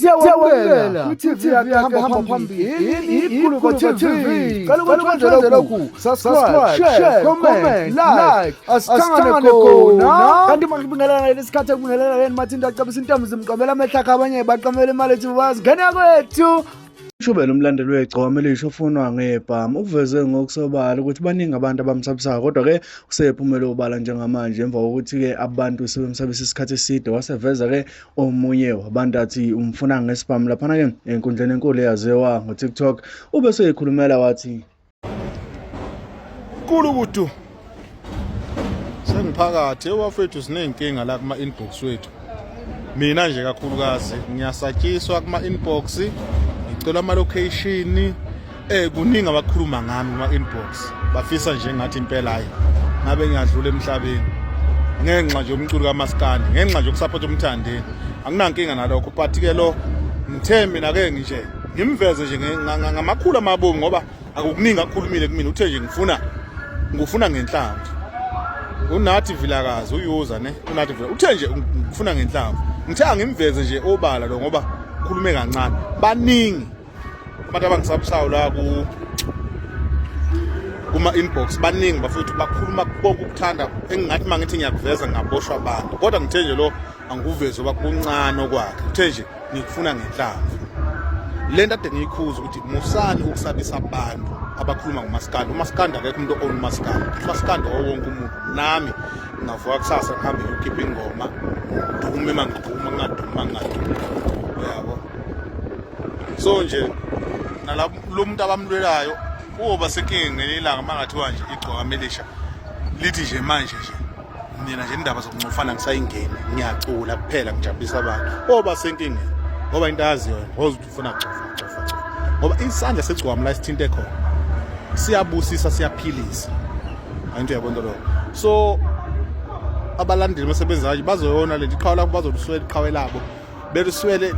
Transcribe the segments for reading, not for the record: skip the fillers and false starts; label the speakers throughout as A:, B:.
A: Siyawamukela ku-TV yakahamba phambili iGuluva TV. Qala ukwenza lokhu, subscribe, share, comment, like, asihlangane khona. Kanti manje bingelela lesikhathi ekubingelela yena mathinta acabisa intombi zimqomela amehla akhe abanye baqamela imali ethi bazingena kwethu. Ushubela umlandeli weGcokama Elisha Ufunwa Ngezibhamu uveze ngokusobala ukuthi baningi abantu abamsabisayo kodwa ke usephumela ubala njengamanje emva kokuthi ke abantu sebemsabisa isikhathi eside waseveza ke omunye wabantu athi Ufunwa Ngezibhamu lapha ke eynkundlen enkulu eyaziwa ngoTikTok ubese ekhulumela wathi
B: Kulubutu sengiphakathi ewafethu sinenkinga la kuma inbox wethu mina nje kakhulukazi ngiyasatshiswa kuma inbox ngicela ama location kuningi abakhuluma ngami kuma inbox bafisa nje ngathi impela hayi ngabe ngiyadlula emhlabeni ngenxa nje umculo kaMaskandi ngenxa nje ukusupport umthandeni anginankinga nalokho but ke lo ngithe mina ke nje ngimveze nje ngamakhulu amabomu ngoba akukuningi akukhulumile kumina uthe nje ngifuna ngenhlamvu unathi vilakazi uyuza ne unathi vila uthe nje ngifuna ngenhlamvu ngithe angimveze nje obala lo ngoba khulume kancane baningi abantu abangisabisayo la kuma inbox baningi bafethu bakhuluma konke ukuthanda engingathi mangithi ngiyakuveza ngaboshwa abantu kodwa ngithe nje lo angikuveze oba kuncane okwakhe uthe nje ngikufuna ngenhlamvu lento ade ngiyikhuza ukuthi musani ukusabisa abantu abakhuluma ngoMaskandi uMaskandi akekho umuntu onuMaskandi uMaskandi wonke umuntu nami ngavuka kusasa ngihambe ngikhipha ingoma dume mangiduma ngaduma yabo so nje nalabo lo muntu abamlwelayo uba senkingeni ilanga mangathiwa nje iGcokama Elisha lithi nje manje nje mina nje indaba zokuncofana ngisayingeni ngiyacula kuphela ngijabulisa abantu oba senkingeni ngoba into yaziyo ngoba ufuna cofa ngoba isandla seGcokama la sithinte khona siyabusisa siyaphilisa into yabona lo so abalandeli basebenzayo bazoyona lento iqhawe lapho bazoluswela iqhawe labo beluswele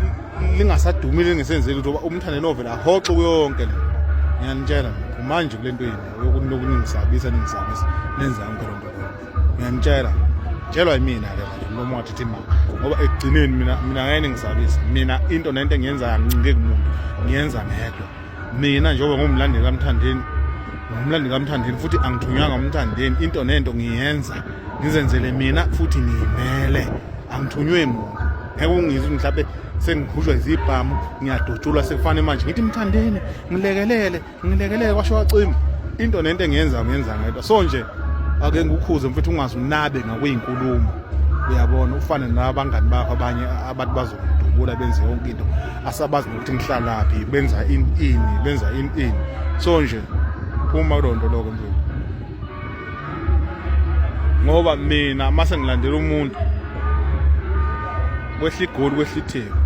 B: lingasadumile ngisenzele ukuthi umthande novela hoxe kuyonke le ngiyanitshela manje kulento yini yokuningisabisa nenza ngikho lonto ngiyanitshela tshelwa yimina ke manje noma wathi thina ngoba egcineni mina ngeke ngisabisa mina into nento engiyenza ngeke kumuntu ngiyenza ngedwa mina njengoba ngumlandeli kamthandeni futhi angithunywanga umthandeni into nento ngiyenza ngizenzele mina futhi ngiyimele angithunywe muntu ngeke ungizwe mhlawumbe sengihujwa izibhamu ngiyadotshulwa sekufanele manje ngithi mthandeni ngilekelele kwasho wacima into nento engiyenza ngedwa so nje ake ngikukhuze mfethu ungazi unabe ngakweyinkulumo uyabona ufane nabangani bakho abanye abantu bazokudubula benze yonke into asabazi ukuthi ngihlalaphi benza ini so nje uma lonto lokho mfethu ngoba mina mase ngilandela umuntu kwehla igoli kwehla itheko